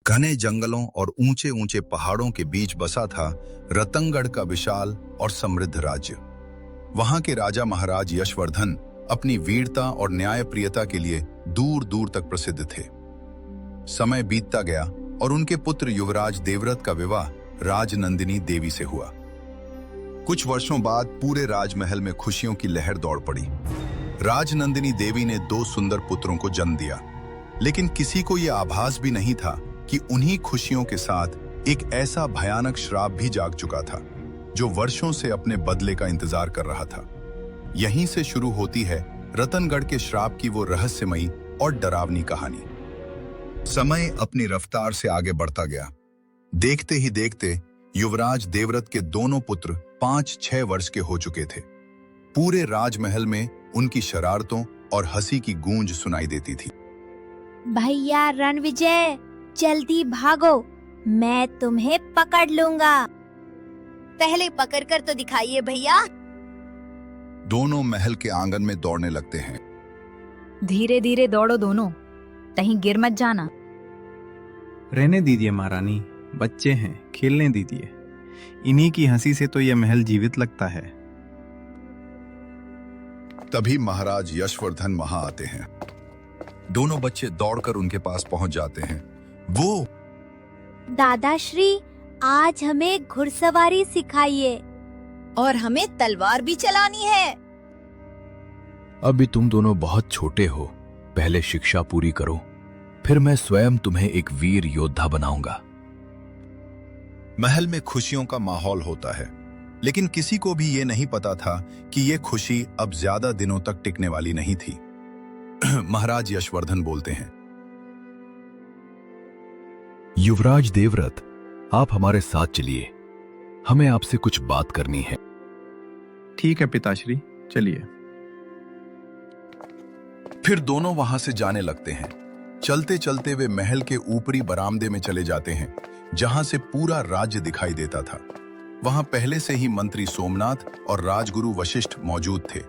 घने जंगलों और ऊंचे ऊंचे पहाड़ों के बीच बसा था रतनगढ़ का विशाल और समृद्ध राज्य। वहां के राजा महाराज यशवर्धन अपनी वीरता और न्यायप्रियता के लिए दूर दूर तक प्रसिद्ध थे। समय बीतता गया और उनके पुत्र युवराज देवव्रत का विवाह राजनंदिनी देवी से हुआ। कुछ वर्षों बाद पूरे राजमहल में खुशियों की लहर दौड़ पड़ी। राजनंदिनी देवी ने 2 सुंदर पुत्रों को जन्म दिया, लेकिन किसी को यह आभास भी नहीं था कि उन्हीं खुशियों के साथ एक ऐसा भयानक श्राप भी जाग चुका था जो वर्षों से अपने बदले का इंतजार कर रहा था। यहीं से शुरू होती है रतनगढ़ के श्राप की वो रहस्यमयी और डरावनी कहानी। समय अपनी रफ्तार से आगे बढ़ता गया। देखते ही देखते युवराज देवव्रत के दोनों पुत्र 5-6 वर्ष के हो चुके थे। पूरे राजमहल में उनकी शरारतों और हंसी की गूंज सुनाई देती थी। भैया रणविजय, जल्दी भागो, मैं तुम्हें पकड़ लूंगा। पहले पकड़ कर तो दिखाइए भैया। दोनों महल के आंगन में दौड़ने लगते हैं। धीरे धीरे दौड़ो दोनों, कहीं गिर मत जाना। रहने दीजिए महारानी, बच्चे हैं, खेलने दीजिए। इन्हीं की हंसी से तो यह महल जीवित लगता है। तभी महाराज यशवर्धन वहां आते हैं। दोनों बच्चे दौड़कर उनके पास पहुंच जाते हैं। वो दादाश्री, आज हमें घुड़सवारी सिखाइए। और हमें तलवार भी चलानी है। अभी तुम दोनों बहुत छोटे हो, पहले शिक्षा पूरी करो, फिर मैं स्वयं तुम्हें एक वीर योद्धा बनाऊंगा। महल में खुशियों का माहौल होता है, लेकिन किसी को भी ये नहीं पता था कि ये खुशी अब ज्यादा दिनों तक टिकने वाली नहीं थी। महाराज यशवर्धन बोलते हैं, युवराज देवव्रत, आप हमारे साथ चलिए, हमें आपसे कुछ बात करनी है। ठीक है पिताश्री, चलिए। फिर दोनों वहां से जाने लगते हैं। चलते चलते वे महल के ऊपरी बरामदे में चले जाते हैं, जहां से पूरा राज्य दिखाई देता था। वहां पहले से ही मंत्री सोमनाथ और राजगुरु वशिष्ठ मौजूद थे।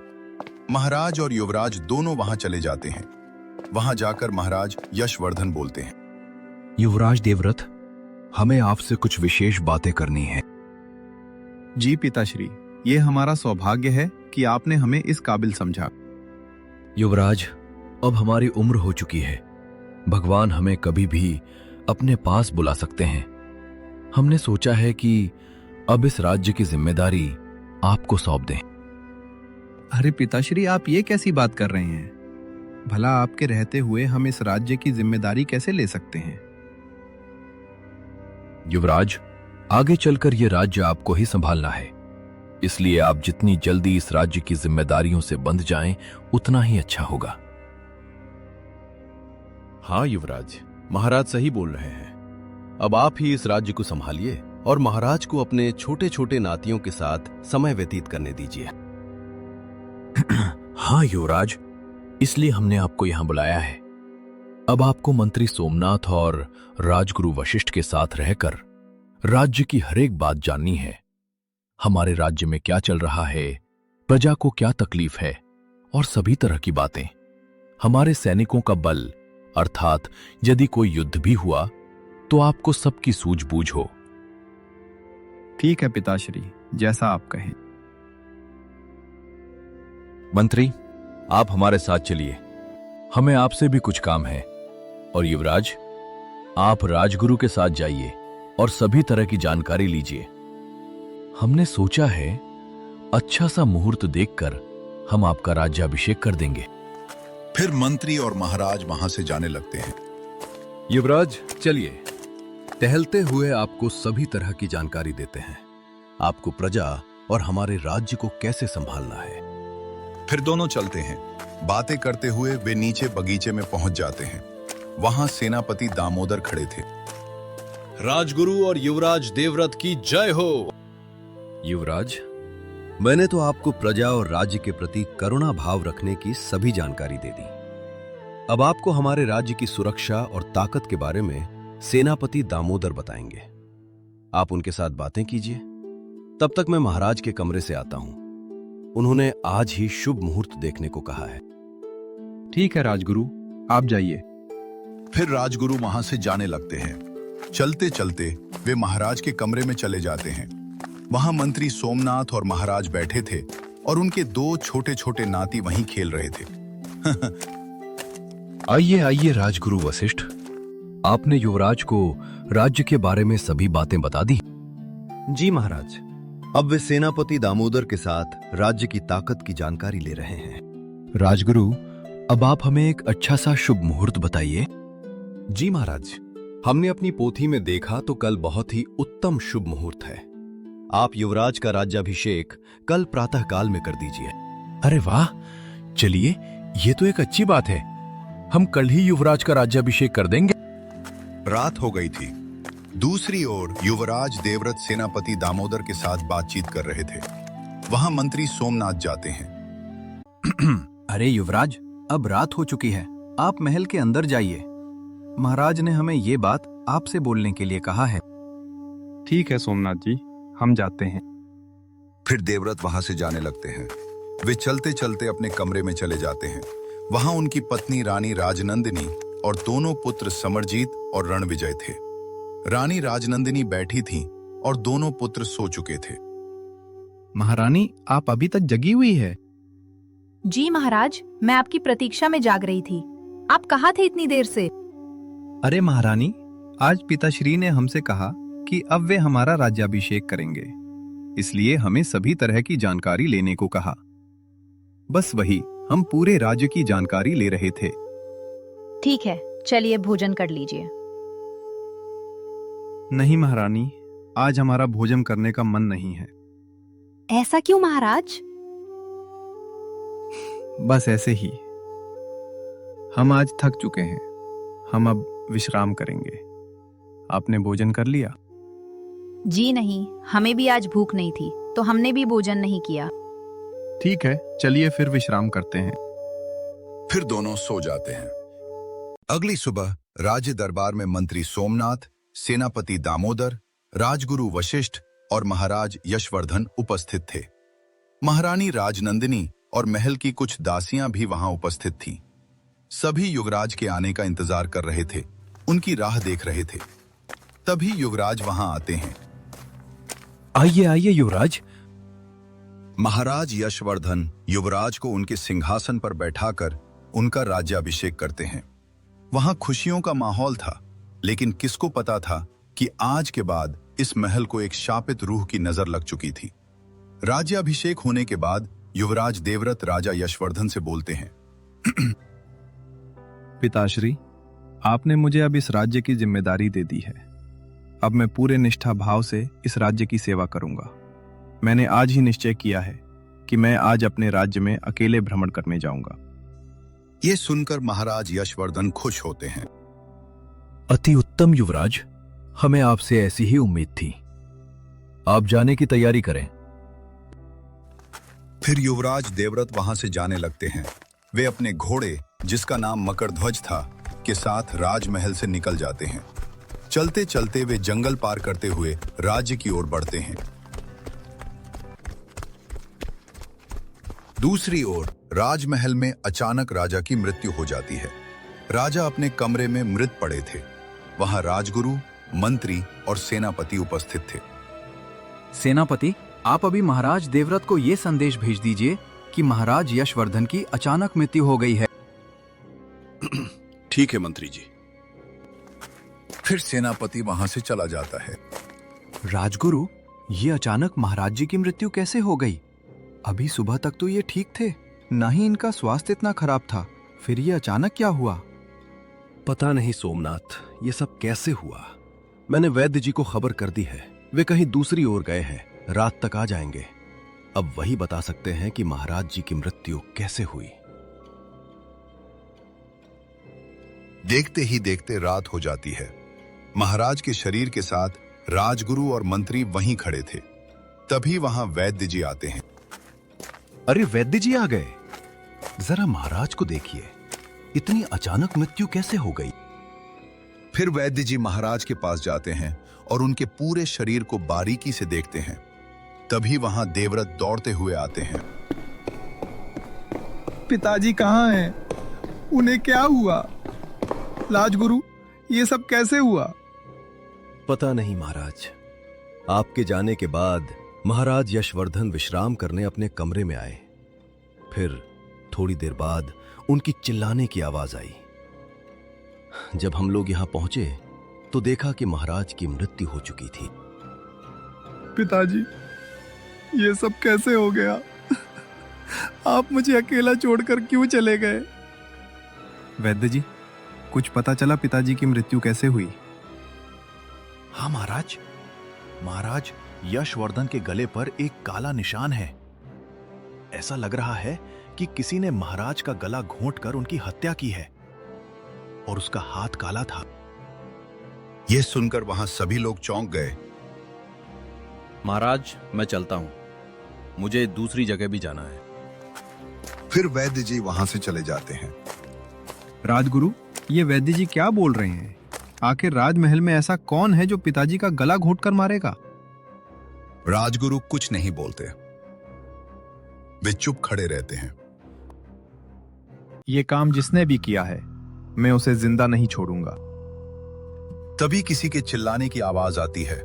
महाराज और युवराज दोनों वहां चले जाते हैं। वहां जाकर महाराज यशवर्धन बोलते हैं, युवराज देवव्रत, हमें आपसे कुछ विशेष बातें करनी है। जी पिताश्री, ये हमारा सौभाग्य है कि आपने हमें इस काबिल समझा। युवराज, अब हमारी उम्र हो चुकी है। भगवान हमें कभी भी अपने पास बुला सकते हैं। हमने सोचा है कि अब इस राज्य की जिम्मेदारी आपको सौंप दें। अरे पिताश्री, आप ये कैसी बात कर रहे हैं? भला आपके रहते हुए हम इस राज्य की जिम्मेदारी कैसे ले सकते हैं? युवराज, आगे चलकर यह राज्य आपको ही संभालना है, इसलिए आप जितनी जल्दी इस राज्य की जिम्मेदारियों से बंध जाएं, उतना ही अच्छा होगा। हाँ युवराज, महाराज सही बोल रहे हैं। अब आप ही इस राज्य को संभालिए और महाराज को अपने छोटे छोटे नातियों के साथ समय व्यतीत करने दीजिए। हाँ युवराज, इसलिए हमने आपको यहां बुलाया है। अब आपको मंत्री सोमनाथ और राजगुरु वशिष्ठ के साथ रहकर राज्य की हर एक बात जाननी है। हमारे राज्य में क्या चल रहा है, प्रजा को क्या तकलीफ है, और सभी तरह की बातें। हमारे सैनिकों का बल, अर्थात यदि कोई युद्ध भी हुआ तो आपको सबकी सूझबूझ हो। ठीक है पिताश्री, जैसा आप कहें। मंत्री, आप हमारे साथ चलिए, हमें आपसे भी कुछ काम है। और युवराज, आप राजगुरु के साथ जाइए और सभी तरह की जानकारी लीजिए। हमने सोचा है अच्छा सा मुहूर्त देखकर हम आपका राज्याभिषेक कर देंगे। फिर मंत्री और महाराज वहां से जाने लगते हैं। युवराज, चलिए, टहलते हुए आपको सभी तरह की जानकारी देते हैं। आपको प्रजा और हमारे राज्य को कैसे संभालना है। फिर दोनों चलते हैं। बातें करते हुए वे नीचे बगीचे में पहुंच जाते हैं। वहां सेनापति दामोदर खड़े थे। राजगुरु और युवराज देवव्रत की जय हो। युवराज, मैंने तो आपको प्रजा और राज्य के प्रति करुणा भाव रखने की सभी जानकारी दे दी। अब आपको हमारे राज्य की सुरक्षा और ताकत के बारे में सेनापति दामोदर बताएंगे। आप उनके साथ बातें कीजिए, तब तक मैं महाराज के कमरे से आता हूं। उन्होंने आज ही शुभ मुहूर्त देखने को कहा है। ठीक है राजगुरु, आप जाइए। फिर राजगुरु वहां से जाने लगते हैं। चलते चलते वे महाराज के कमरे में चले जाते हैं। वहां मंत्री सोमनाथ और महाराज बैठे थे और उनके दो छोटे छोटे नाती वहीं खेल रहे थे। आइए आइए राजगुरु वशिष्ठ, आपने युवराज को राज्य के बारे में सभी बातें बता दी। जी महाराज, अब वे सेनापति दामोदर के साथ राज्य की ताकत की जानकारी ले रहे हैं। राजगुरु, अब आप हमें एक अच्छा सा शुभ मुहूर्त बताइए। जी महाराज, हमने अपनी पोथी में देखा तो कल बहुत ही उत्तम शुभ मुहूर्त है। आप युवराज का राज्याभिषेक कल प्रातःकाल में कर दीजिए। अरे वाह, चलिए ये तो एक अच्छी बात है। हम कल ही युवराज का राज्याभिषेक कर देंगे। रात हो गई थी। दूसरी ओर युवराज देवव्रत सेनापति दामोदर के साथ बातचीत कर रहे थे। वहां मंत्री सोमनाथ जाते हैं। अरे युवराज, अब रात हो चुकी है, आप महल के अंदर जाइए। महाराज ने हमें ये बात आपसे बोलने के लिए कहा है। ठीक है सोमनाथ जी, हम जाते हैं। फिर देवव्रत वहां से जाने लगते हैं। वे चलते चलते अपने कमरे में चले जाते हैं। वहां उनकी पत्नी रानी राजनंदिनी और दोनों पुत्र समरजीत और रणविजय थे। रानी राजनंदिनी बैठी थीं और दोनों पुत्र सो चुके थे। महारानी, आप अभी तक जगी हुई है? जी महाराज, मैं आपकी प्रतीक्षा में जाग रही थी। आप कहाँ थे इतनी देर से? अरे महारानी, आज पिताश्री ने हमसे कहा कि अब वे हमारा राज्याभिषेक करेंगे, इसलिए हमें सभी तरह की जानकारी लेने को कहा। बस वही, हम पूरे राज्य की जानकारी ले रहे थे। ठीक है, चलिए भोजन कर लीजिए। नहीं महारानी, आज हमारा भोजन करने का मन नहीं है। ऐसा क्यों महाराज? बस ऐसे ही। हम आज थक चुके हैं, हम अब विश्राम करेंगे। आपने भोजन कर लिया? जी नहीं, हमें भी आज भूख नहीं थी, तो हमने भी भोजन नहीं किया। ठीक है, चलिए फिर विश्राम करते हैं। फिर दोनों सो जाते हैं। अगली सुबह राज्य दरबार में मंत्री सोमनाथ, सेनापति दामोदर, राजगुरु वशिष्ठ और महाराज यशवर्धन उपस्थित थे। महारानी राजनंदिनी और महल की कुछ दासियां भी वहां उपस्थित थीं। सभी युवराज के आने का इंतजार कर रहे थे, उनकी राह देख रहे थे। तभी युवराज वहां आते हैं। आइए आइए युवराज। महाराज यशवर्धन युवराज को उनके सिंहासन पर बैठाकर उनका राज्याभिषेक करते हैं। वहां खुशियों का माहौल था, लेकिन किसको पता था कि आज के बाद इस महल को एक शापित रूह की नजर लग चुकी थी। राज्याभिषेक होने के बाद युवराज देवव्रत राजा यशवर्धन से बोलते हैं। पिताश्री, आपने मुझे अब इस राज्य की जिम्मेदारी दे दी है। अब मैं पूरे निष्ठा भाव से इस राज्य की सेवा करूंगा। मैंने आज ही निश्चय किया है कि मैं आज अपने राज्य में अकेले भ्रमण करने जाऊंगा। ये सुनकर महाराज यशवर्धन खुश होते हैं। अति उत्तम युवराज, हमें आपसे ऐसी ही उम्मीद थी। आप जाने की तैयारी करें। फिर युवराज देवव्रत वहां से जाने लगते हैं। वे अपने घोड़े, जिसका नाम मकरध्वज था, के साथ राजमहल से निकल जाते हैं। चलते चलते वे जंगल पार करते हुए राज्य की ओर बढ़ते हैं। दूसरी ओर राजमहल में अचानक राजा की मृत्यु हो जाती है। राजा अपने कमरे में मृत पड़े थे। वहां राजगुरु, मंत्री और सेनापति उपस्थित थे। सेनापति, आप अभी महाराज देवव्रत को यह संदेश भेज दीजिए कि महाराज यशवर्धन की अचानक मृत्यु हो गई है। ठीक है मंत्री जी। फिर सेनापति वहां से चला जाता है। राजगुरु, ये अचानक महाराज जी की मृत्यु कैसे हो गई? अभी सुबह तक तो ये ठीक थे, ना ही इनका स्वास्थ्य इतना खराब था, फिर ये अचानक क्या हुआ? पता नहीं सोमनाथ, ये सब कैसे हुआ। मैंने वैद्य जी को खबर कर दी है, वे कहीं दूसरी ओर गए हैं, रात तक आ जाएंगे। अब वही बता सकते हैं कि महाराज जी की मृत्यु कैसे हुई। देखते ही देखते रात हो जाती है। महाराज के शरीर के साथ राजगुरु और मंत्री वहीं खड़े थे। तभी वहां वैद्य जी आते हैं। अरे वैद्य जी आ गए। जरा महाराज को देखिए, इतनी अचानक मृत्यु कैसे हो गई। फिर वैद्य जी महाराज के पास जाते हैं और उनके पूरे शरीर को बारीकी से देखते हैं। तभी वहां देवव्रत दौड़ते हुए आते हैं। पिताजी कहाँ हैं? उन्हें क्या हुआ? राजगुरु, ये सब कैसे हुआ? पता नहीं महाराज। आपके जाने के बाद महाराज यशवर्धन विश्राम करने अपने कमरे में आए। फिर थोड़ी देर बाद उनकी चिल्लाने की आवाज आई। जब हम लोग यहां पहुंचे तो देखा कि महाराज की मृत्यु हो चुकी थी। पिताजी, ये सब कैसे हो गया? आप मुझे अकेला छोड़कर क्यों चले गए? वैद्य जी, कुछ पता चला पिताजी की मृत्यु कैसे हुई? हाँ महाराज, महाराज यशवर्धन के गले पर एक काला निशान है। ऐसा लग रहा है कि किसी ने महाराज का गला घोंटकर उनकी हत्या की है और उसका हाथ काला था। यह सुनकर वहां सभी लोग चौंक गए। महाराज, मैं चलता हूं, मुझे दूसरी जगह भी जाना है। फिर वैद्य जी वहां से चले जाते हैं। राजगुरु, ये वैद्य जी क्या बोल रहे हैं? आखिर राजमहल में ऐसा कौन है जो पिताजी का गला घोंटकर मारेगा? राजगुरु कुछ नहीं बोलते, वे चुप खड़े रहते हैं। ये काम जिसने भी किया है, मैं उसे जिंदा नहीं छोड़ूंगा। तभी किसी के चिल्लाने की आवाज आती है।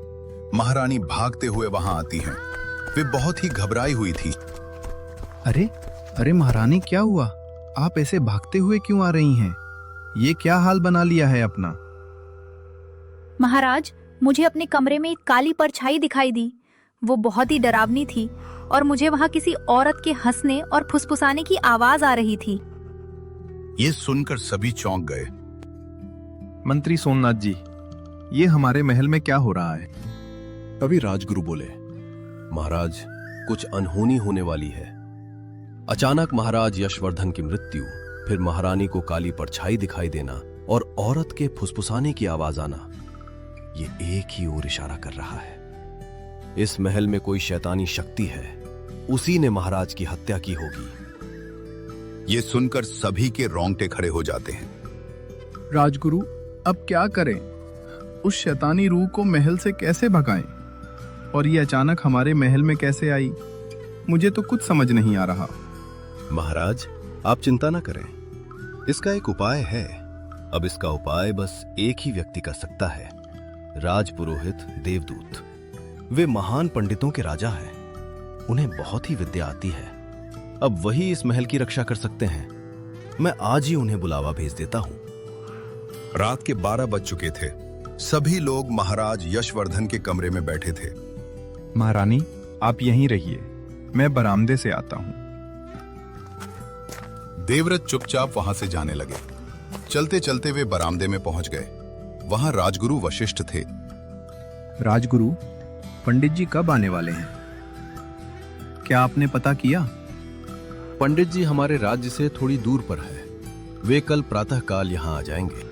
महारानी भागते हुए वहां आती हैं। वे बहुत ही घबराई हुई थी। अरे अरे महारानी, क्या हुआ? आप ऐसे भागते हुए क्यों आ रही हैं? ये क्या हाल बना लिया है अपना? महाराज, मुझे अपने कमरे में एक काली परछाई दिखाई दी। वो बहुत ही डरावनी थी और मुझे वहां किसी औरत के हंसने और फुसफुसाने की आवाज आ रही थी। ये सुनकर सभी चौंक गए। मंत्री सोमनाथ जी, ये हमारे महल में क्या हो रहा है? तभी राजगुरु बोले, महाराज, कुछ अनहोनी होने वाली है। अचानक महाराज यशवर्धन की मृत्यु, फिर महारानी को काली परछाई दिखाई देना और औरत के फुसफुसाने की आवाज आना, ये एक ही ओर इशारा कर रहा है। इस महल में कोई शैतानी शक्ति है, उसी ने महाराज की हत्या की होगी। ये सुनकर सभी के रोंगटे खड़े हो जाते हैं। राजगुरु, अब क्या करें? उस शैतानी रूह को महल से कैसे भगाएं? और ये अचानक हमारे महल में कैसे आई? मुझे तो कुछ समझ नहीं आ रहा। महाराज, आप चिंता न करें, इसका एक उपाय है। अब इसका उपाय बस एक ही व्यक्ति कर सकता है, राजपुरोहित देवदूत। वे महान पंडितों के राजा हैं, उन्हें बहुत ही विद्या आती है। अब वही इस महल की रक्षा कर सकते हैं। मैं आज ही उन्हें बुलावा भेज देता हूं। रात के 12 बज चुके थे। सभी लोग महाराज यशवर्धन के कमरे में बैठे थे। महारानी, आप यहीं रहिए, मैं बरामदे से आता हूं। देवव्रत चुपचाप वहां से जाने लगे। चलते चलते वे बरामदे में पहुंच गए। वहां राजगुरु वशिष्ठ थे। राजगुरु, पंडित जी कब आने वाले हैं? क्या आपने पता किया? पंडित जी हमारे राज्य से थोड़ी दूर पर है। वे कल प्रातःकाल यहाँ आ जाएंगे।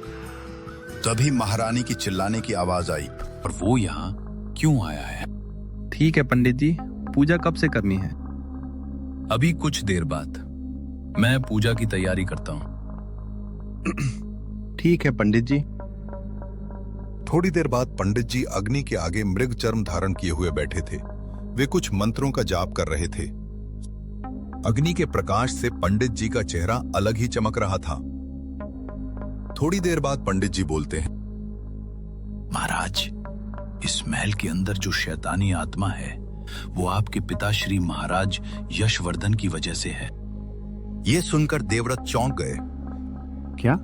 तभी महारानी की चिल्लाने की आवाज आई। और वो यहाँ क्यों आया है? ठीक है पंडित जी, पूजा कब से करनी है? अभी कुछ देर बाद। मैं पूजा की तैयारी करता हूँ। ठीक है पंडित जी। थोड़ी देर बाद पंडित जी अग्नि के आगे मृग चर्म धारण किए हुए बैठे थे। वे कुछ मंत्रों का जाप कर रहे थे। अग्नि के प्रकाश से पंडित जी का चेहरा अलग ही चमक रहा था। थोड़ी देर बाद पंडित जी बोलते हैं, महाराज, इस महल के अंदर जो शैतानी आत्मा है, वो आपके पिता श्री महाराज यशवर्धन की वजह से है। ये सुनकर देवव्रत चौंक गए। क्या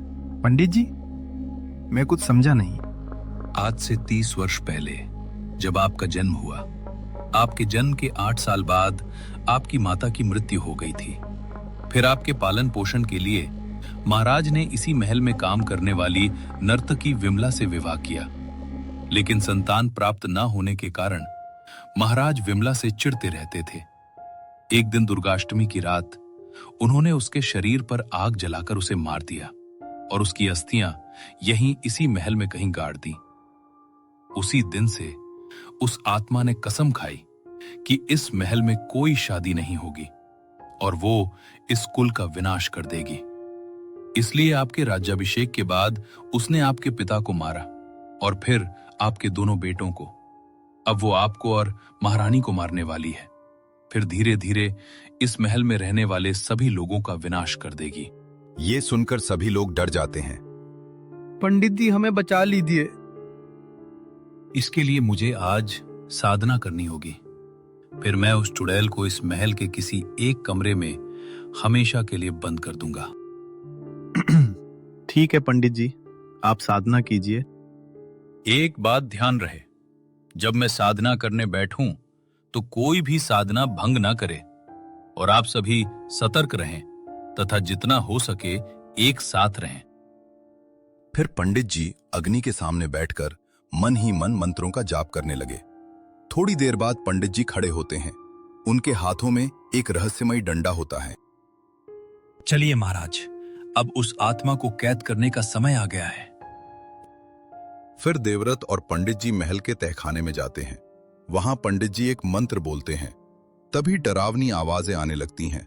पंडित जी? मैं कुछ समझा नहीं। आज से 30 वर्ष पहले जब आपका जन्म हुआ, आपके जन्म के 8 साल बाद आपकी माता की मृत्यु हो गई थी। फिर आपके पालन पोषण के लिए महाराज ने इसी महल में काम करने वाली नर्तकी विमला से विवाह किया। लेकिन संतान प्राप्त न होने के कारण महाराज विमला से चिढ़ते रहते थे। एक दिन दुर्गाष्टमी की रात उन्होंने उसके शरीर पर आग जलाकर उसे मार दिया और उसकी अस्थियां यहीं इसी महल में कहीं गाड़ दी। उसी दिन से उस आत्मा ने कसम खाई कि इस महल में कोई शादी नहीं होगी और वो इस कुल का विनाश कर देगी। इसलिए आपके राज्याभिषेक के बाद उसने आपके पिता को मारा और फिर आपके दोनों बेटों को। अब वो आपको और महारानी को मारने वाली है। फिर धीरे धीरे इस महल में रहने वाले सभी लोगों का विनाश कर देगी। ये सुनकर सभी लोग डर जाते हैं। पंडित जी, हमें बचा लीजिए। इसके लिए मुझे आज साधना करनी होगी। फिर मैं उस चुड़ैल को इस महल के किसी एक कमरे में हमेशा के लिए बंद कर दूंगा। ठीक है पंडित जी, आप साधना कीजिए। एक बात ध्यान रहे, जब मैं साधना करने बैठूं तो कोई भी साधना भंग ना करे और आप सभी सतर्क रहें तथा जितना हो सके एक साथ रहें। फिर पंडित जी अग्नि के सामने बैठकर मन ही मन मंत्रों का जाप करने लगे। थोड़ी देर बाद पंडित जी खड़े होते हैं। उनके हाथों में एक रहस्यमयी डंडा होता है। चलिए महाराज, अब उस आत्मा को कैद करने का समय आ गया है। फिर देवव्रत और पंडित जी महल के तहखाने में जाते हैं। वहां पंडित जी एक मंत्र बोलते हैं। तभी डरावनी आवाजें आने लगती हैं।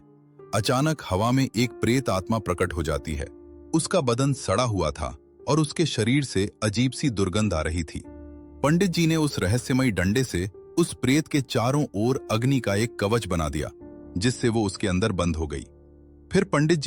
अचानक हवा में एक प्रेत आत्मा प्रकट हो जाती है। उसका बदन सड़ा हुआ था और उसके शरीर से अजीब सी दुर्गंध आ रही थी। पंडित जी ने उस रहस्यमयी डंडे से उस प्रेत के चारों ओर अग्नि का एक कवच बना दिया, जिससे वो उसके अंदर बंद हो गई। फिर पंडित जी